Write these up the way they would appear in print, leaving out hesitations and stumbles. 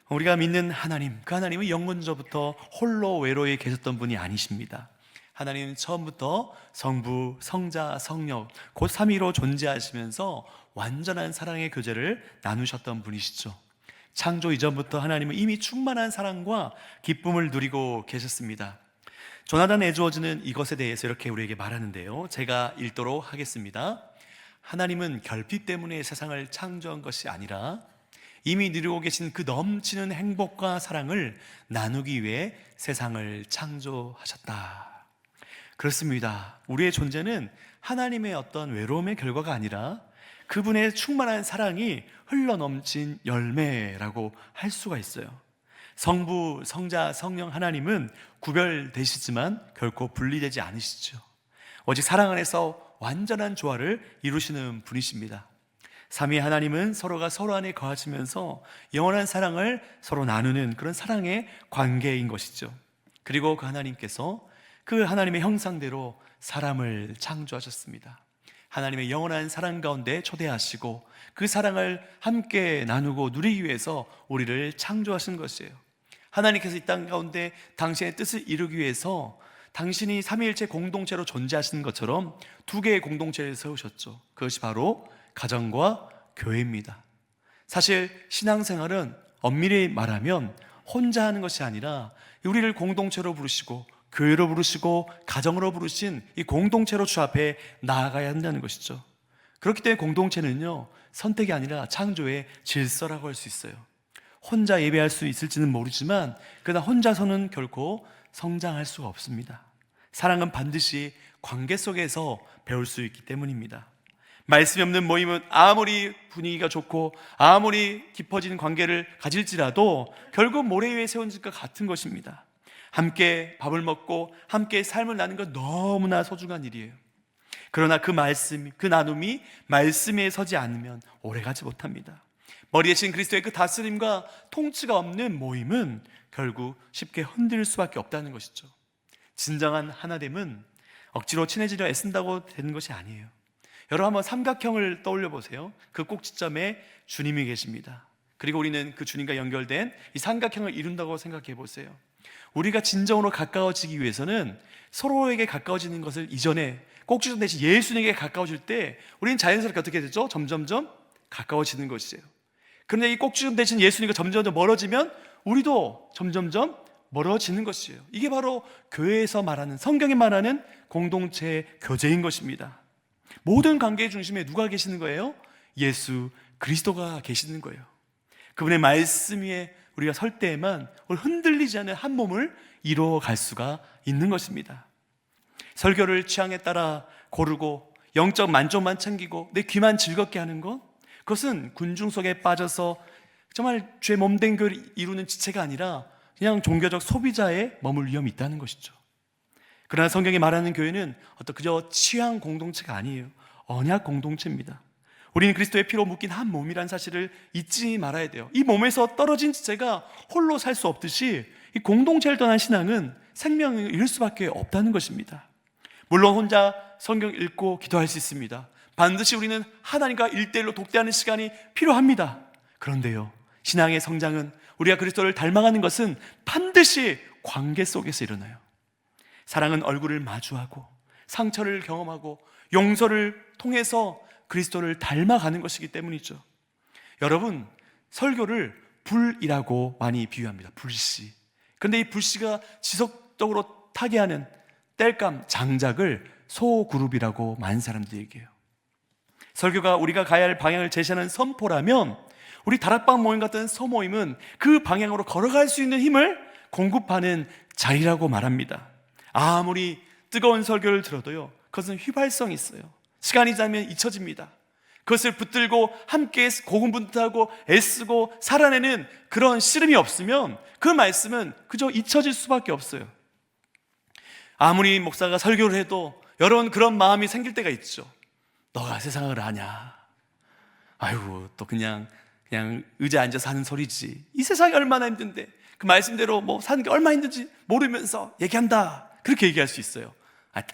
우리가 믿는 하나님, 그 하나님은 영원전부터 홀로 외로이 계셨던 분이 아니십니다. 하나님은 처음부터 성부, 성자, 성령 곧 삼위로 존재하시면서 완전한 사랑의 교제를 나누셨던 분이시죠. 창조 이전부터 하나님은 이미 충만한 사랑과 기쁨을 누리고 계셨습니다. 조나단 에드워즈는 이것에 대해서 이렇게 우리에게 말하는데요, 제가 읽도록 하겠습니다. 하나님은 결핍 때문에 세상을 창조한 것이 아니라 이미 누리고 계신 그 넘치는 행복과 사랑을 나누기 위해 세상을 창조하셨다. 그렇습니다. 우리의 존재는 하나님의 어떤 외로움의 결과가 아니라 그분의 충만한 사랑이 흘러넘친 열매라고 할 수가 있어요. 성부, 성자, 성령 하나님은 구별되시지만 결코 분리되지 않으시죠. 오직 사랑 안에서 완전한 조화를 이루시는 분이십니다. 삼위 하나님은 서로가 서로 안에 거하시면서 영원한 사랑을 서로 나누는 그런 사랑의 관계인 것이죠. 그리고 그 하나님께서 그 하나님의 형상대로 사람을 창조하셨습니다. 하나님의 영원한 사랑 가운데 초대하시고 그 사랑을 함께 나누고 누리기 위해서 우리를 창조하신 것이에요. 하나님께서 이 땅 가운데 당신의 뜻을 이루기 위해서 당신이 삼위일체 공동체로 존재하시는 것처럼 두 개의 공동체를 세우셨죠. 그것이 바로 가정과 교회입니다. 사실 신앙생활은 엄밀히 말하면 혼자 하는 것이 아니라 우리를 공동체로 부르시고 교회로 부르시고 가정으로 부르신 이 공동체로 주 앞에 나아가야 한다는 것이죠. 그렇기 때문에 공동체는요, 선택이 아니라 창조의 질서라고 할 수 있어요. 혼자 예배할 수 있을지는 모르지만 그러나 혼자서는 결코 성장할 수가 없습니다. 사랑은 반드시 관계 속에서 배울 수 있기 때문입니다. 말씀이 없는 모임은 아무리 분위기가 좋고 아무리 깊어진 관계를 가질지라도 결국 모래 위에 세운 집과 같은 것입니다. 함께 밥을 먹고 함께 삶을 나누는 건 너무나 소중한 일이에요. 그러나 그 말씀, 그 나눔이 말씀에 서지 않으면 오래가지 못합니다. 머리 대신 그리스도의 그 다스림과 통치가 없는 모임은 결국 쉽게 흔들릴 수밖에 없다는 것이죠. 진정한 하나됨은 억지로 친해지려 애쓴다고 되는 것이 아니에요. 여러분 한번 삼각형을 떠올려 보세요. 그 꼭지점에 주님이 계십니다. 그리고 우리는 그 주님과 연결된 이 삼각형을 이룬다고 생각해 보세요. 우리가 진정으로 가까워지기 위해서는 서로에게 가까워지는 것을 이전에 꼭지점 대신 예수님에게 가까워질 때 우리는 자연스럽게 어떻게 되죠? 점점점 가까워지는 것이에요. 그런데 이 꼭지점 대신 예수님과 점점점 멀어지면 우리도 점점점 멀어지는 것이에요. 이게 바로 교회에서 말하는, 성경이 말하는 공동체의 교제인 것입니다. 모든 관계의 중심에 누가 계시는 거예요? 예수 그리스도가 계시는 거예요. 그분의 말씀 위에 우리가 설 때에만 흔들리지 않는 한 몸을 이루어갈 수가 있는 것입니다. 설교를 취향에 따라 고르고 영적 만족만 챙기고 내 귀만 즐겁게 하는 것, 그것은 군중 속에 빠져서 정말 죄 몸된 교회를 이루는 지체가 아니라 그냥 종교적 소비자의 머물 위험이 있다는 것이죠. 그러나 성경이 말하는 교회는 그저 취향 공동체가 아니에요. 언약 공동체입니다. 우리는 그리스도의 피로 묶인 한 몸이란 사실을 잊지 말아야 돼요. 이 몸에서 떨어진 지체가 홀로 살 수 없듯이 이 공동체를 떠난 신앙은 생명을 잃을 수밖에 없다는 것입니다. 물론 혼자 성경 읽고 기도할 수 있습니다. 반드시 우리는 하나님과 1:1로 독대하는 시간이 필요합니다. 그런데요, 신앙의 성장은, 우리가 그리스도를 닮아가는 것은 반드시 관계 속에서 일어나요. 사랑은 얼굴을 마주하고 상처를 경험하고 용서를 통해서 그리스도를 닮아가는 것이기 때문이죠. 여러분, 설교를 불이라고 많이 비유합니다. 불씨. 그런데 이 불씨가 지속적으로 타게 하는 땔감, 장작을 소그룹이라고 많은 사람들이 얘기해요. 설교가 우리가 가야 할 방향을 제시하는 선포라면 우리 다락방 모임 같은 소모임은 그 방향으로 걸어갈 수 있는 힘을 공급하는 자리라고 말합니다. 아무리 뜨거운 설교를 들어도요, 그것은 휘발성이 있어요. 시간이 지나면 잊혀집니다. 그것을 붙들고 함께 고군분투하고 애쓰고 살아내는 그런 씨름이 없으면 그 말씀은 그저 잊혀질 수밖에 없어요. 아무리 목사가 설교를 해도 여러분 그런 마음이 생길 때가 있죠. 너가 세상을 아냐? 아이고, 또 그냥 그냥 의자에 앉아서 하는 소리지. 이 세상이 얼마나 힘든데 그 말씀대로 뭐 사는 게 얼마나 힘든지 모르면서 얘기한다, 그렇게 얘기할 수 있어요.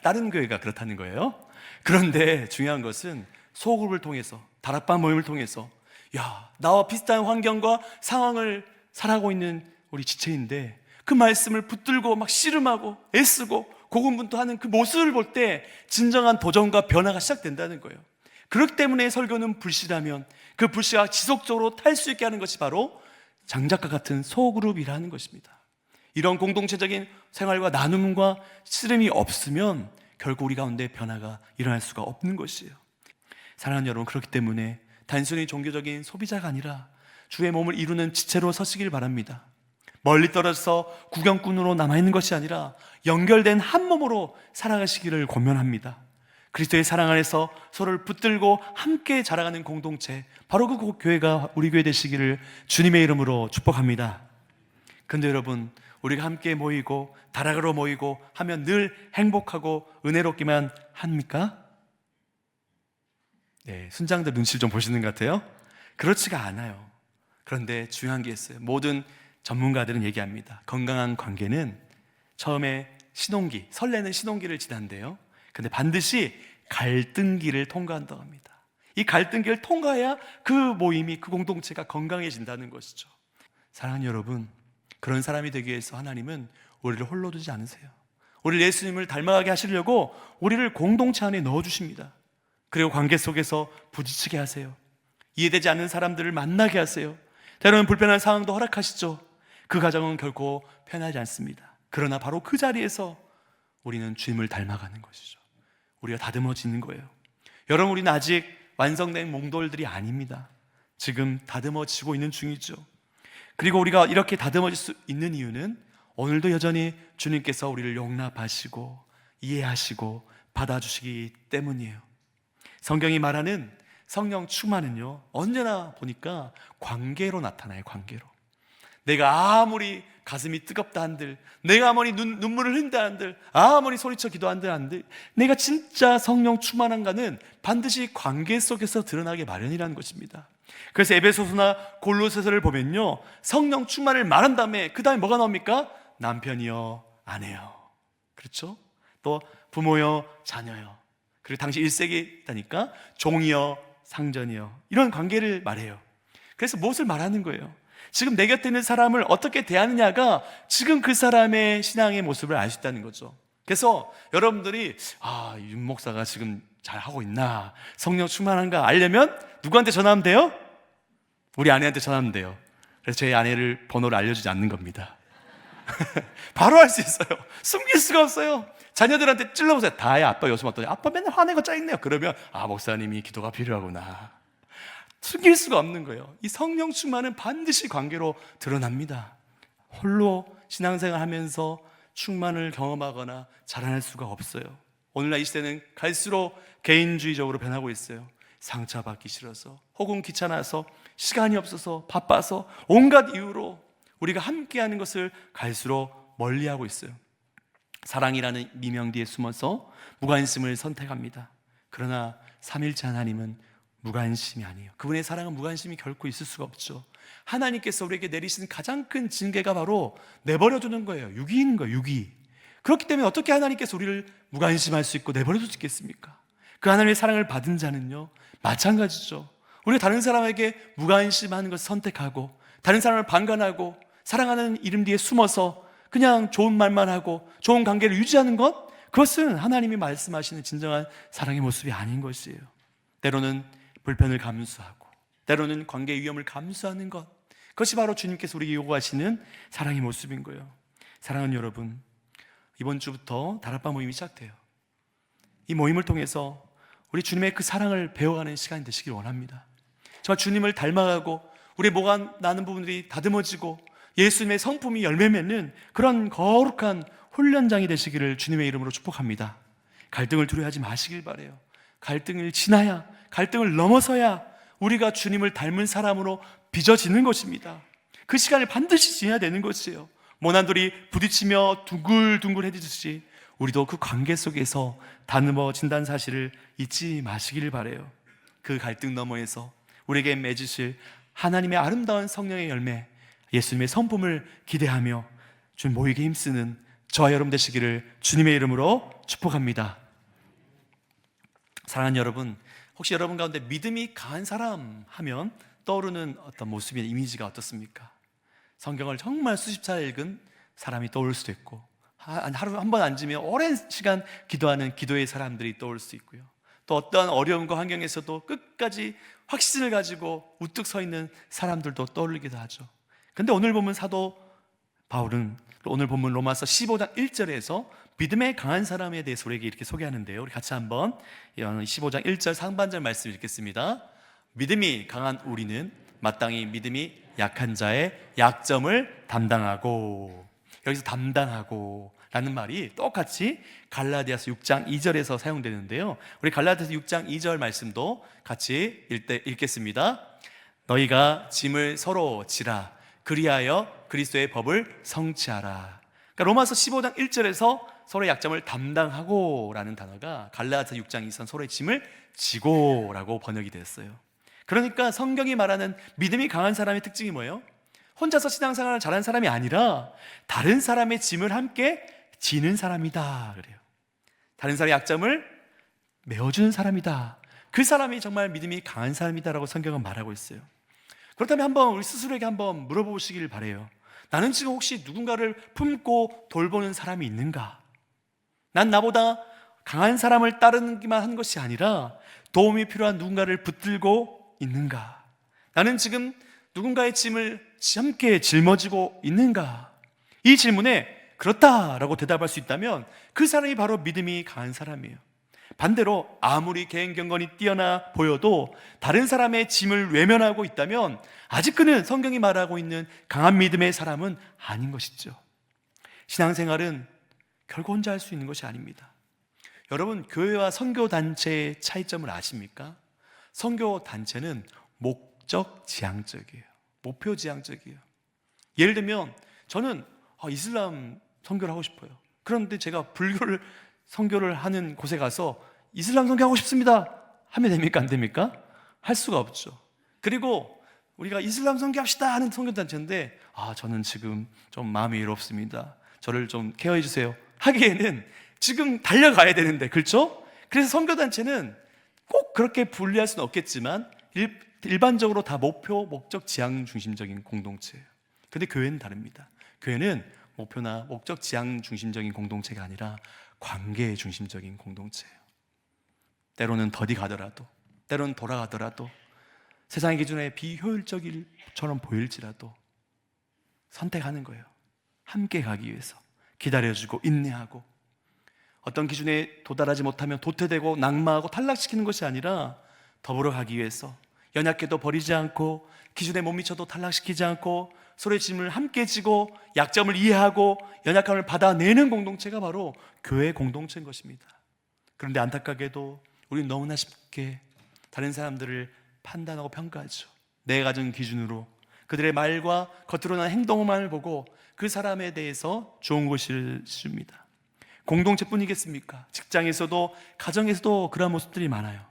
다른 교회가 그렇다는 거예요. 그런데 중요한 것은 소그룹을 통해서, 다락방 모임을 통해서, 야, 나와 비슷한 환경과 상황을 살아가고 있는 우리 지체인데 그 말씀을 붙들고 막 씨름하고 애쓰고 고군분투하는 그 모습을 볼 때 진정한 도전과 변화가 시작된다는 거예요. 그렇기 때문에 설교는 불씨라면 그 불씨가 지속적으로 탈 수 있게 하는 것이 바로 장작과 같은 소그룹이라는 것입니다. 이런 공동체적인 생활과 나눔과 씨름이 없으면 결국 우리 가운데 변화가 일어날 수가 없는 것이에요. 사랑하는 여러분, 그렇기 때문에 단순히 종교적인 소비자가 아니라 주의 몸을 이루는 지체로 서시길 바랍니다. 멀리 떨어져서 구경꾼으로 남아있는 것이 아니라 연결된 한 몸으로 살아가시기를 권면합니다. 그리스도의 사랑 안에서 서로를 붙들고 함께 자라가는 공동체, 바로 그 교회가 우리 교회 되시기를 주님의 이름으로 축복합니다. 그런데 여러분, 우리가 함께 모이고 다락으로 모이고 하면 늘 행복하고 은혜롭기만 합니까? 네, 순장들 눈치를 좀 보시는 것 같아요. 그렇지가 않아요. 그런데 중요한 게 있어요. 모든 전문가들은 얘기합니다. 건강한 관계는 처음에 신혼기, 설레는 신혼기를 지난대요. 근데 반드시 갈등기를 통과한다고 합니다. 이 갈등기를 통과해야 그 모임이, 그 공동체가 건강해진다는 것이죠. 사랑하는 여러분, 그런 사람이 되기 위해서 하나님은 우리를 홀로 두지 않으세요. 우리를 예수님을 닮아가게 하시려고 우리를 공동체 안에 넣어주십니다. 그리고 관계 속에서 부딪히게 하세요. 이해되지 않는 사람들을 만나게 하세요. 때로는 불편한 상황도 허락하시죠. 그 과정은 결코 편하지 않습니다. 그러나 바로 그 자리에서 우리는 주님을 닮아가는 것이죠. 우리가 다듬어지는 거예요. 여러분, 우리는 아직 완성된 몽돌들이 아닙니다. 지금 다듬어지고 있는 중이죠. 그리고 우리가 이렇게 다듬어질 수 있는 이유는 오늘도 여전히 주님께서 우리를 용납하시고 이해하시고 받아주시기 때문이에요. 성경이 말하는 성령 충만은요, 언제나 보니까 관계로 나타나요. 관계로. 내가 아무리 가슴이 뜨겁다 한들, 내가 아무리 눈물을 흘린다 한들, 아무리 소리쳐 기도한다 한들, 내가 진짜 성령 충만한가는 반드시 관계 속에서 드러나게 마련이라는 것입니다. 그래서 에베소서나 골로새서를 보면요, 성령 충만을 말한 다음에 그 다음에 뭐가 나옵니까? 남편이여, 아내여, 그렇죠? 또 부모여, 자녀여, 그리고 당시 1세기 다니까 종이여, 상전이여, 이런 관계를 말해요. 그래서 무엇을 말하는 거예요? 지금 내 곁에 있는 사람을 어떻게 대하느냐가 지금 그 사람의 신앙의 모습을 알 수 있다는 거죠. 그래서 여러분들이 윤 목사가 지금 잘 하고 있나, 성령 충만한가 알려면 누구한테 전화하면 돼요? 우리 아내한테 전화하면 돼요. 그래서 제 아내를 번호를 알려주지 않는 겁니다. 바로 알 수 있어요. 숨길 수가 없어요. 자녀들한테 찔러보세요. 다야, 아빠 요즘 어떠냐? 아빠 맨날 화내고 짜증내요. 그러면 목사님이 기도가 필요하구나. 숨길 수가 없는 거예요. 이 성령 충만은 반드시 관계로 드러납니다. 홀로 신앙생활 하면서 충만을 경험하거나 자라날 수가 없어요. 오늘날 이 시대는 갈수록 개인주의적으로 변하고 있어요. 상처받기 싫어서, 혹은 귀찮아서, 시간이 없어서, 바빠서, 온갖 이유로 우리가 함께하는 것을 갈수록 멀리하고 있어요. 사랑이라는 미명 뒤에 숨어서 무관심을 선택합니다. 그러나 삼일째 하나님은 무관심이 아니에요. 그분의 사랑은 무관심이 결코 있을 수가 없죠. 하나님께서 우리에게 내리신 가장 큰 징계가 바로 내버려두는 거예요. 유기인 거예요. 유기. 그렇기 때문에 어떻게 하나님께서 우리를 무관심할 수 있고 내버려둘 수 있겠습니까? 그 하나님의 사랑을 받은 자는요, 마찬가지죠. 우리가 다른 사람에게 무관심하는 것을 선택하고, 다른 사람을 방관하고, 사랑하는 이름 뒤에 숨어서 그냥 좋은 말만 하고 좋은 관계를 유지하는 것, 그것은 하나님이 말씀하시는 진정한 사랑의 모습이 아닌 것이에요. 때로는 불편을 감수하고, 때로는 관계의 위험을 감수하는 것, 그것이 바로 주님께서 우리에게 요구하시는 사랑의 모습인 거예요. 사랑하는 여러분, 이번 주부터 다락방 모임이 시작돼요. 이 모임을 통해서 우리 주님의 그 사랑을 배워가는 시간이 되시길 원합니다. 정말 주님을 닮아가고 우리의 뭐가 나는 부분들이 다듬어지고 예수님의 성품이 열매 맺는 그런 거룩한 훈련장이 되시기를 주님의 이름으로 축복합니다. 갈등을 두려워하지 마시길 바라요. 갈등을 지나야, 갈등을 넘어서야 우리가 주님을 닮은 사람으로 빚어지는 것입니다. 그 시간을 반드시 지나야 되는 것이에요. 모난돌이 부딪히며 둥글둥글해지듯이 우리도 그 관계 속에서 다듬어진다는 사실을 잊지 마시길 바라요. 그 갈등 너머에서 우리에게 맺으실 하나님의 아름다운 성령의 열매, 예수님의 성품을 기대하며 주님 모이게 힘쓰는 저와 여러분 되시기를 주님의 이름으로 축복합니다. 사랑하는 여러분, 혹시 여러분 가운데 믿음이 강한 사람 하면 떠오르는 어떤 모습이나 이미지가 어떻습니까? 성경을 정말 수십 차례 읽은 사람이 떠오를 수도 있고, 하루 한 번 앉으면 오랜 시간 기도하는 기도의 사람들이 떠올 수 있고요. 또 어떠한 어려움과 환경에서도 끝까지 확신을 가지고 우뚝 서 있는 사람들도 떠올리기도 하죠. 근데 오늘 보면 사도 바울은 오늘 본문 로마서 15장 1절에서 믿음에 강한 사람에 대해서 우리에게 이렇게 소개하는데요. 우리 같이 한번 15장 1절 상반절 말씀 읽겠습니다. 믿음이 강한 우리는 마땅히 믿음이 약한 자의 약점을 담당하고, 여기서 담당하고 라는 말이 똑같이 갈라디아서 6장 2절에서 사용되는데요. 우리 갈라디아서 6장 2절 말씀도 같이 읽겠습니다. 너희가 짐을 서로 지라 그리하여 그리스도의 법을 성취하라. 그러니까 로마서 15장 1절에서 서로의 약점을 담당하고 라는 단어가 갈라디아서 6장 2선 서로의 짐을 지고 라고 번역이 됐어요. 그러니까 성경이 말하는 믿음이 강한 사람의 특징이 뭐예요? 혼자서 신앙생활을 잘하는 사람이 아니라 다른 사람의 짐을 함께 지는 사람이다 그래요. 다른 사람의 약점을 메워주는 사람이다. 그 사람이 정말 믿음이 강한 사람이다라고 성경은 말하고 있어요. 그렇다면 한번 우리 스스로에게 한번 물어보시길 바래요. 나는 지금 혹시 누군가를 품고 돌보는 사람이 있는가? 난 나보다 강한 사람을 따르기만 한 것이 아니라 도움이 필요한 누군가를 붙들고 있는가? 나는 지금 누군가의 짐을 함께 짊어지고 있는가? 이 질문에 그렇다라고 대답할 수 있다면 그 사람이 바로 믿음이 강한 사람이에요. 반대로 아무리 개인경건이 뛰어나 보여도 다른 사람의 짐을 외면하고 있다면 아직 그는 성경이 말하고 있는 강한 믿음의 사람은 아닌 것이죠. 신앙생활은 결코 혼자 할 수 있는 것이 아닙니다. 여러분, 교회와 선교단체의 차이점을 아십니까? 선교단체는 목적지향적이에요. 목표지향적이에요. 예를 들면 저는 이슬람 선교를 하고 싶어요. 그런데 제가 불교를 선교를 하는 곳에 가서 이슬람 선교하고 싶습니다 하면 됩니까? 안 됩니까? 할 수가 없죠. 그리고 우리가 이슬람 선교합시다 하는 선교단체인데 저는 지금 좀 마음이 외롭습니다, 저를 좀 케어해 주세요 하기에는 지금 달려가야 되는데, 그렇죠? 그래서 선교단체는 꼭 그렇게 분리할 수는 없겠지만 일반적으로 다 목표, 목적, 지향 중심적인 공동체예요. 그런데 교회는 다릅니다. 교회는 목표나 목적, 지향 중심적인 공동체가 아니라 관계 중심적인 공동체예요. 때로는 더디 가더라도, 때로는 돌아가더라도, 세상의 기준에 비효율적일처럼 보일지라도 선택하는 거예요. 함께 가기 위해서 기다려주고 인내하고, 어떤 기준에 도달하지 못하면 도태되고 낙마하고 탈락시키는 것이 아니라 더불어 가기 위해서 연약해도 버리지 않고, 기준에 못 미쳐도 탈락시키지 않고, 서로의 짐을 함께 지고 약점을 이해하고 연약함을 받아내는 공동체가 바로 교회 공동체인 것입니다. 그런데 안타깝게도 우리는 너무나 쉽게 다른 사람들을 판단하고 평가하죠. 내가 가진 기준으로 그들의 말과 겉으로 난 행동만을 보고 그 사람에 대해서 좋은 것을 줍니다. 공동체뿐이겠습니까? 직장에서도 가정에서도 그런 모습들이 많아요.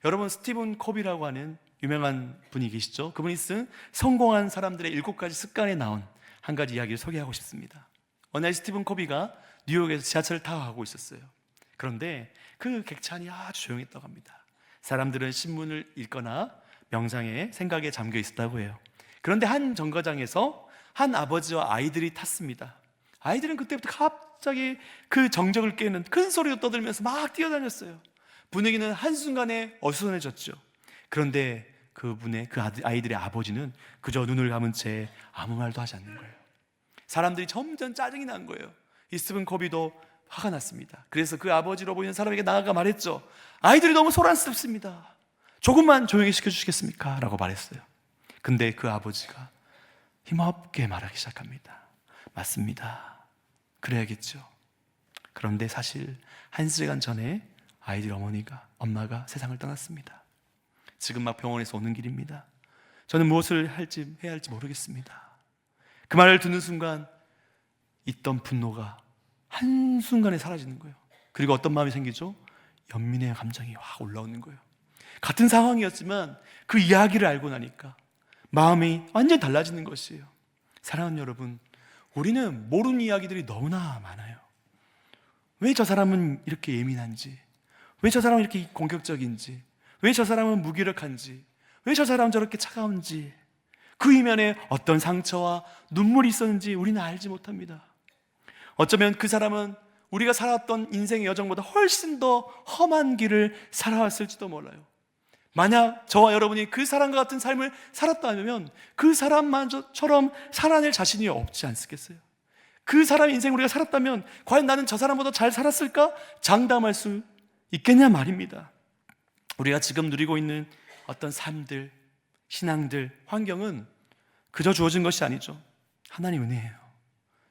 여러분, 스티븐 코비라고 하는 유명한 분이 계시죠? 그분이 쓴 성공한 사람들의 7가지 습관에 나온 한 가지 이야기를 소개하고 싶습니다. 어느 날 스티븐 코비가 뉴욕에서 지하철을 타고 가고 있었어요. 그런데 그 객차 안이 아주 조용했다고 합니다. 사람들은 신문을 읽거나 명상에 생각에 잠겨 있었다고 해요. 그런데 한 정거장에서 한 아버지와 아이들이 탔습니다. 아이들은 그때부터 갑자기 그 정적을 깨는 큰 소리로 떠들면서 막 뛰어다녔어요. 분위기는 한순간에 어수선해졌죠. 그런데 그 아이들의 아버지는 그저 눈을 감은 채 아무 말도 하지 않는 거예요. 사람들이 점점 짜증이 난 거예요. 이 스티븐 코비도 화가 났습니다. 그래서 그 아버지로 보이는 사람에게 나아가 말했죠. 아이들이 너무 소란스럽습니다. 조금만 조용히 시켜주시겠습니까? 라고 말했어요. 근데 그 아버지가 힘없게 말하기 시작합니다. 맞습니다, 그래야겠죠. 그런데 사실 1시간 전에 아이들 엄마가 세상을 떠났습니다. 지금 막 병원에서 오는 길입니다. 저는 무엇을 해야 할지 모르겠습니다. 그 말을 듣는 순간 있던 분노가 한순간에 사라지는 거예요. 그리고 어떤 마음이 생기죠? 연민의 감정이 확 올라오는 거예요. 같은 상황이었지만 그 이야기를 알고 나니까 마음이 완전히 달라지는 것이에요. 사랑하는 여러분, 우리는 모르는 이야기들이 너무나 많아요. 왜 저 사람은 이렇게 예민한지, 왜 저 사람은 이렇게 공격적인지, 왜 저 사람은 무기력한지, 왜 저 사람은 저렇게 차가운지, 그 이면에 어떤 상처와 눈물이 있었는지 우리는 알지 못합니다. 어쩌면 그 사람은 우리가 살았던 인생의 여정보다 훨씬 더 험한 길을 살아왔을지도 몰라요. 만약 저와 여러분이 그 사람과 같은 삶을 살았다면 그 사람처럼 살아낼 자신이 없지 않겠어요? 그 사람의 인생을 우리가 살았다면 과연 나는 저 사람보다 잘 살았을까? 장담할 수 있겠냐 말입니다. 우리가 지금 누리고 있는 어떤 삶들, 신앙들, 환경은 그저 주어진 것이 아니죠. 하나님 은혜예요.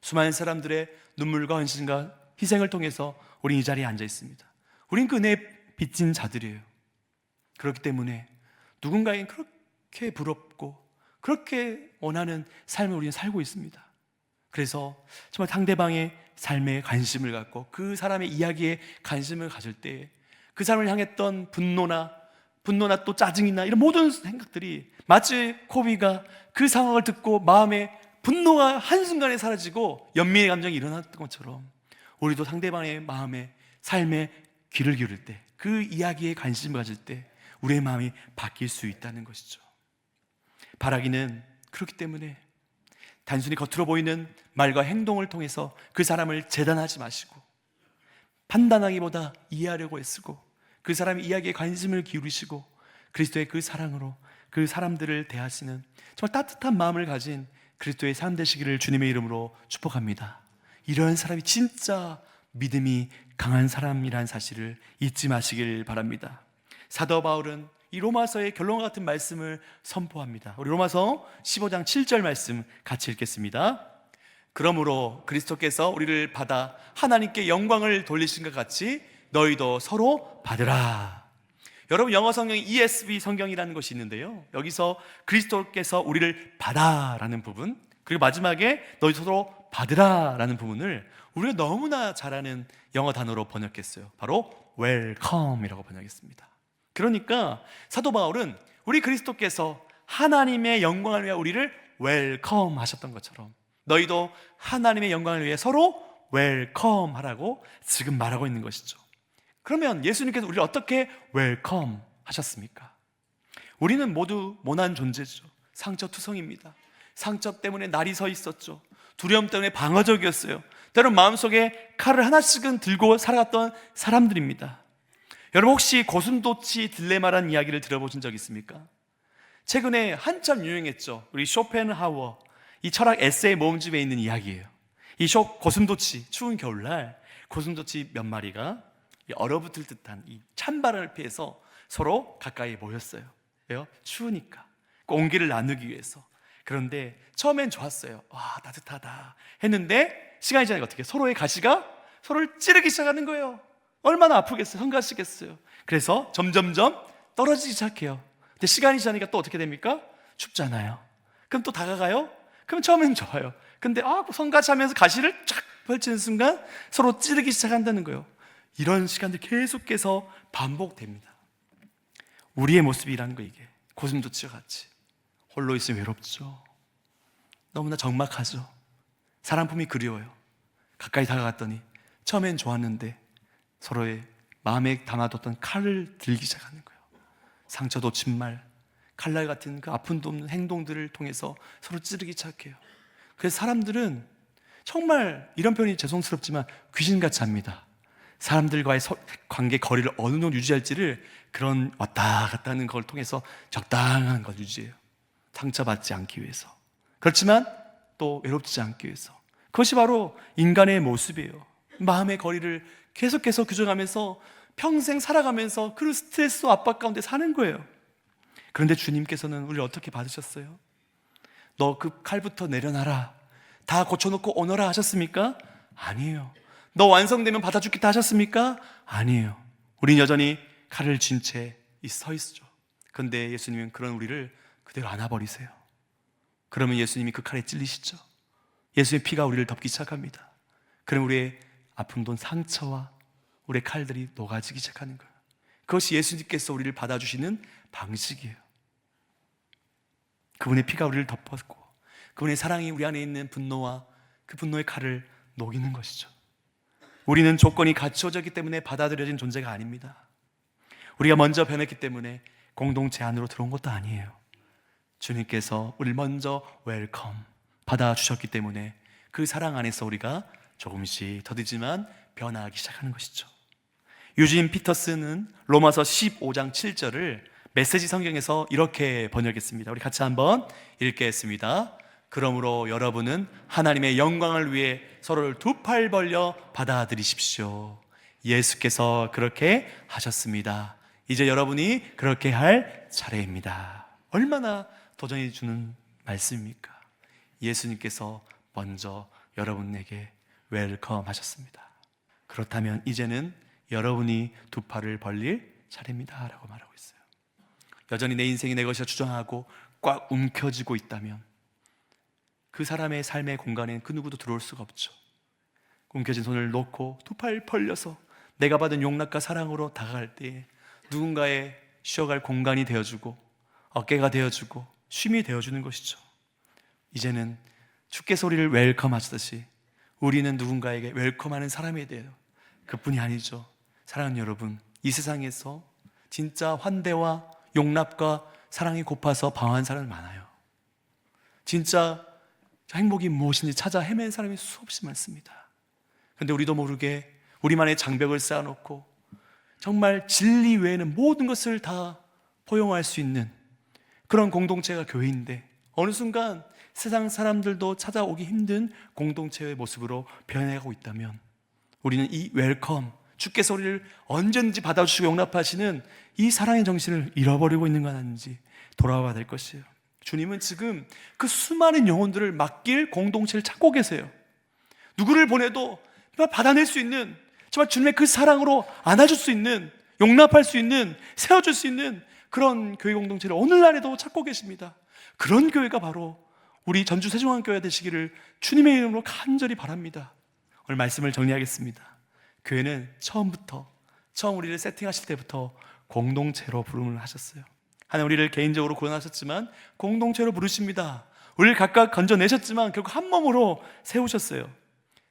수많은 사람들의 눈물과 헌신과 희생을 통해서 우린 이 자리에 앉아 있습니다. 우린 그 은혜에 빚진 자들이에요. 그렇기 때문에 누군가에겐 그렇게 부럽고 그렇게 원하는 삶을 우리는 살고 있습니다. 그래서 정말 상대방의 삶에 관심을 갖고 그 사람의 이야기에 관심을 가질 때 그 사람을 향했던 분노나 또 짜증이나 이런 모든 생각들이 마치 코비가 그 상황을 듣고 마음에 분노가 한순간에 사라지고 연민의 감정이 일어났던 것처럼 우리도 상대방의 마음에 삶에 귀를 기울일 때, 그 이야기에 관심을 가질 때 우리의 마음이 바뀔 수 있다는 것이죠. 바라기는 그렇기 때문에 단순히 겉으로 보이는 말과 행동을 통해서 그 사람을 재단하지 마시고 판단하기보다 이해하려고 애쓰고 그 사람의 이야기에 관심을 기울이시고 그리스도의 그 사랑으로 그 사람들을 대하시는 정말 따뜻한 마음을 가진 그리스도의 삶 되시기를 주님의 이름으로 축복합니다. 이런 사람이 진짜 믿음이 강한 사람이라는 사실을 잊지 마시길 바랍니다. 사도 바울은 이 로마서의 결론과 같은 말씀을 선포합니다. 우리 로마서 15장 7절 말씀 같이 읽겠습니다. 그러므로 그리스도께서 우리를 받아 하나님께 영광을 돌리신 것 같이 너희도 서로 받으라. 여러분, 영어 성경에 ESV 성경이라는 것이 있는데요, 여기서 그리스도께서 우리를 받아라는 부분, 그리고 마지막에 너희 서로 받으라라는 부분을 우리가 너무나 잘 아는 영어 단어로 번역했어요. 바로 welcome이라고 번역했습니다. 그러니까 사도 바울은 우리 그리스도께서 하나님의 영광을 위해 우리를 welcome 하셨던 것처럼 너희도 하나님의 영광을 위해 서로 welcome 하라고 지금 말하고 있는 것이죠. 그러면 예수님께서 우리를 어떻게 welcome 하셨습니까? 우리는 모두 모난 존재죠. 상처투성입니다. 상처 때문에 날이 서 있었죠. 두려움 때문에 방어적이었어요. 때론 마음속에 칼을 하나씩은 들고 살아갔던 사람들입니다. 여러분, 혹시 고슴도치 딜레마라는 이야기를 들어보신 적 있습니까? 최근에 한참 유행했죠. 우리 쇼펜하우어, 이 철학 에세이 모음집에 있는 이야기예요. 이 고슴도치, 추운 겨울날 고슴도치 몇 마리가 얼어붙을 듯한 이 찬바람을 피해서 서로 가까이 모였어요. 왜요? 추우니까, 온기를 나누기 위해서. 그런데 처음엔 좋았어요. 와, 따뜻하다 했는데 시간이 지나니까 어떻게 서로의 가시가 서로를 찌르기 시작하는 거예요. 얼마나 아프겠어요? 성가시겠어요? 그래서 점점점 떨어지기 시작해요. 근데 시간이 지나니까 또 어떻게 됩니까? 춥잖아요. 그럼 또 다가가요? 그럼 처음엔 좋아요. 근데 성가시하면서 가시를 쫙 펼치는 순간 서로 찌르기 시작한다는 거예요. 이런 시간들 계속해서 반복됩니다. 우리의 모습이라는 거, 이게 고슴도치와 같이 홀로 있으면 외롭죠. 너무나 적막하죠. 사람 품이 그리워요. 가까이 다가갔더니 처음엔 좋았는데 서로의 마음에 담아뒀던 칼을 들기 시작하는 거예요. 상처 돋친 말, 칼날 같은 그 아픔도 없는 행동들을 통해서 서로 찌르기 시작해요. 그래서 사람들은 정말, 이런 표현이 죄송스럽지만 귀신같이 합니다. 사람들과의 관계 거리를 어느 정도 유지할지를 그런 왔다 갔다 하는 걸 통해서 적당한 걸 유지해요. 상처받지 않기 위해서. 그렇지만 또 외롭지 않기 위해서. 그것이 바로 인간의 모습이에요. 마음의 거리를 계속해서 규정하면서 평생 살아가면서 그 스트레스와 압박 가운데 사는 거예요. 그런데 주님께서는 우리를 어떻게 받으셨어요? 너 그 칼부터 내려놔라, 다 고쳐놓고 오너라 하셨습니까? 아니에요. 너 완성되면 받아주겠다 하셨습니까? 아니에요. 우린 여전히 칼을 쥔 채 서 있죠. 그런데 예수님은 그런 우리를 그대로 안아버리세요. 그러면 예수님이 그 칼에 찔리시죠. 예수의 피가 우리를 덮기 시작합니다. 그럼 우리의 아픔도 상처와 우리의 칼들이 녹아지기 시작하는 거예요. 그것이 예수님께서 우리를 받아주시는 방식이에요. 그분의 피가 우리를 덮었고 그분의 사랑이 우리 안에 있는 분노와 그 분노의 칼을 녹이는 것이죠. 우리는 조건이 갖춰졌기 때문에 받아들여진 존재가 아닙니다. 우리가 먼저 변했기 때문에 공동체 안으로 들어온 것도 아니에요. 주님께서 우리를 먼저 웰컴 받아주셨기 때문에 그 사랑 안에서 우리가 조금씩 더디지만 변화하기 시작하는 것이죠. 유진 피터스는 로마서 15장 7절을 메시지 성경에서 이렇게 번역했습니다. 우리 같이 한번 읽겠습니다. 그러므로 여러분은 하나님의 영광을 위해 서로를 두 팔 벌려 받아들이십시오. 예수께서 그렇게 하셨습니다. 이제 여러분이 그렇게 할 차례입니다. 얼마나 도전이 주는 말씀입니까? 예수님께서 먼저 여러분에게 웰컴 하셨습니다. 그렇다면 이제는 여러분이 두 팔을 벌릴 차례입니다 라고 말하고 있어요. 여전히 내 인생이 내 것이라 주장하고 꽉 움켜쥐고 있다면 그 사람의 삶의 공간에 그 누구도 들어올 수가 없죠. 움켜진 손을 놓고 두 팔 벌려서 내가 받은 용납과 사랑으로 다가갈 때에 누군가의 쉬어갈 공간이 되어주고 어깨가 되어주고 쉼이 되어주는 것이죠. 이제는 주께서 우리를 웰컴 하시듯이 우리는 누군가에게 웰컴하는 사람이 돼요. 그뿐이 아니죠. 사랑하는 여러분, 이 세상에서 진짜 환대와 용납과 사랑이 고파서 방황한 사람이 많아요. 진짜 행복이 무엇인지 찾아 헤매는 사람이 수없이 많습니다. 그런데 우리도 모르게 우리만의 장벽을 쌓아놓고 정말 진리 외에는 모든 것을 다 포용할 수 있는 그런 공동체가 교회인데 어느 순간 세상 사람들도 찾아오기 힘든 공동체의 모습으로 변해가고 있다면 우리는 이 웰컴, 주께서 우리를 언제든지 받아주시고 용납하시는 이 사랑의 정신을 잃어버리고 있는 건 아닌지 돌아와야 될 것이에요. 주님은 지금 그 수많은 영혼들을 맡길 공동체를 찾고 계세요. 누구를 보내도 받아낼 수 있는, 정말 주님의 그 사랑으로 안아줄 수 있는, 용납할 수 있는, 세워줄 수 있는 그런 교회 공동체를 오늘날에도 찾고 계십니다. 그런 교회가 바로 우리 전주 세종환교회가 되시기를 주님의 이름으로 간절히 바랍니다. 오늘 말씀을 정리하겠습니다. 교회는 처음 우리를 세팅하실 때부터 공동체로 부름을 하셨어요. 하나님 우리를 개인적으로 구원하셨지만 공동체로 부르십니다. 우리를 각각 건져내셨지만 결국 한 몸으로 세우셨어요.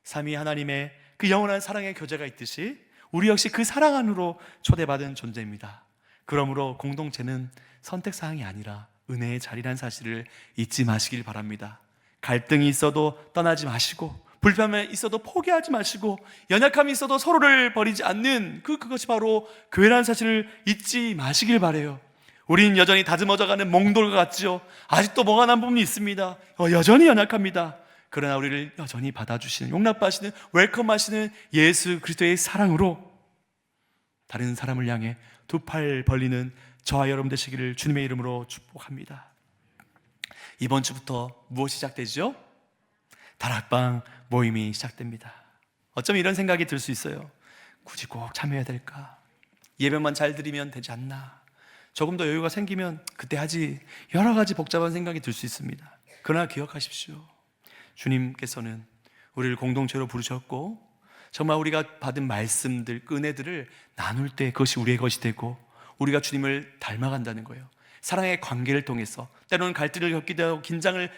삼위 하나님의 그 영원한 사랑의 교제가 있듯이 우리 역시 그 사랑 안으로 초대받은 존재입니다. 그러므로 공동체는 선택사항이 아니라 은혜의 자리란 사실을 잊지 마시길 바랍니다. 갈등이 있어도 떠나지 마시고, 불편함이 있어도 포기하지 마시고, 연약함이 있어도 서로를 버리지 않는 그것이 바로 교회라는 사실을 잊지 마시길 바라요. 우리는 여전히 다듬어져가는 몽돌과 같지요. 아직도 멍한한 부분이 있습니다. 여전히 연약합니다. 그러나 우리를 여전히 받아주시는, 용납하시는, 웰컴하시는 예수 그리스도의 사랑으로 다른 사람을 향해 두 팔 벌리는 저와 여러분 되시기를 주님의 이름으로 축복합니다. 이번 주부터 무엇이 시작되죠? 다락방 모임이 시작됩니다. 어쩌면 이런 생각이 들 수 있어요. 굳이 꼭 참여해야 될까? 예배만 잘 드리면 되지 않나? 조금 더 여유가 생기면 그때 하지. 여러 가지 복잡한 생각이 들 수 있습니다. 그러나 기억하십시오. 주님께서는 우리를 공동체로 부르셨고 정말 우리가 받은 말씀들, 은혜들을 나눌 때 그것이 우리의 것이 되고 우리가 주님을 닮아간다는 거예요. 사랑의 관계를 통해서 때로는 갈등을 겪기도 하고 긴장을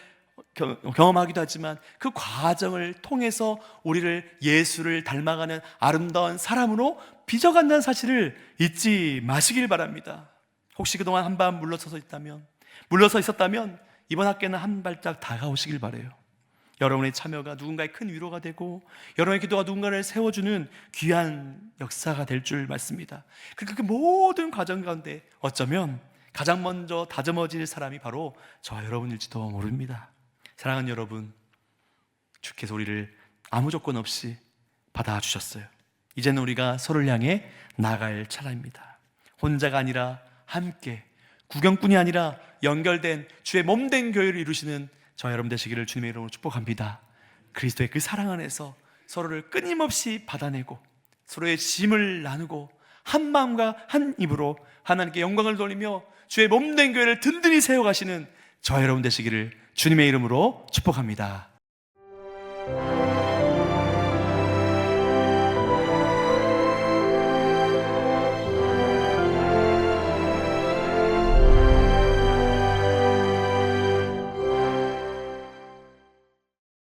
경험하기도 하지만 그 과정을 통해서 우리를 예수를 닮아가는 아름다운 사람으로 빚어간다는 사실을 잊지 마시길 바랍니다. 혹시 그동안 한 번 물러서 있었다면 이번 학교는 한 발짝 다가오시길 바라요. 여러분의 참여가 누군가의 큰 위로가 되고 여러분의 기도가 누군가를 세워주는 귀한 역사가 될 줄 믿습니다. 그 모든 과정 가운데 어쩌면 가장 먼저 다듬어질 사람이 바로 저와 여러분일지도 모릅니다. 사랑하는 여러분, 주께서 우리를 아무 조건 없이 받아주셨어요. 이제는 우리가 서로를 향해 나아갈 차례입니다. 혼자가 아니라 함께, 구경꾼이 아니라 연결된 주의 몸된 교회를 이루시는 저와 여러분 되시기를 주님의 이름으로 축복합니다. 그리스도의 그 사랑 안에서 서로를 끊임없이 받아내고 서로의 짐을 나누고 한 마음과 한 입으로 하나님께 영광을 돌리며 주의 몸된 교회를 든든히 세워가시는 저와 여러분 되시기를 주님의 이름으로 축복합니다.